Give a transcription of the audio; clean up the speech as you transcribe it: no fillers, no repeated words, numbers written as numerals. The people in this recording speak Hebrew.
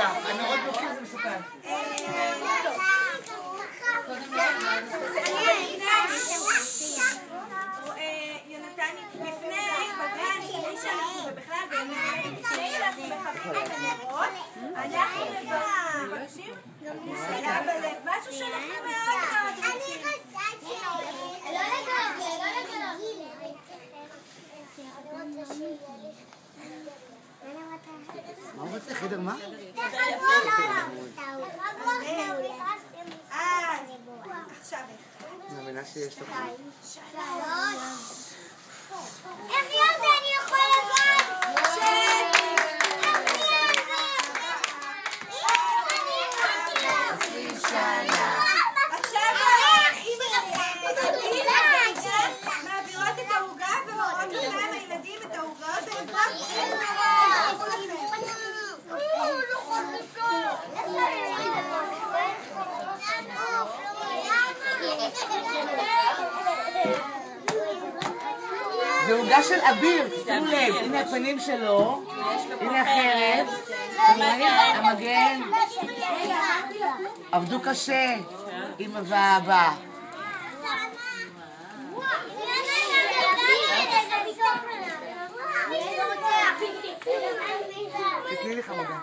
הנרות בוקר זה מסוכן. יונתן לפני בגן, לפני שאנחנו ובכלל לפני שאנחנו מכבים את הנרות, אנחנו מבקשים משהו שאנחנו מאוד רוצים. לא מה הוא רוצה? חדר מה? עכשיו אני מאמינה שיש לך. איך יודע אני יכול לבוא? מעבירות את העוגה ומראות לכם הילדים את העוגות זה עוגה של אביר, שימו לב, הנה הפנים שלו, הנה החרב, המגן, עבדו קשה, אמא ואבא. תתני לי חמודה.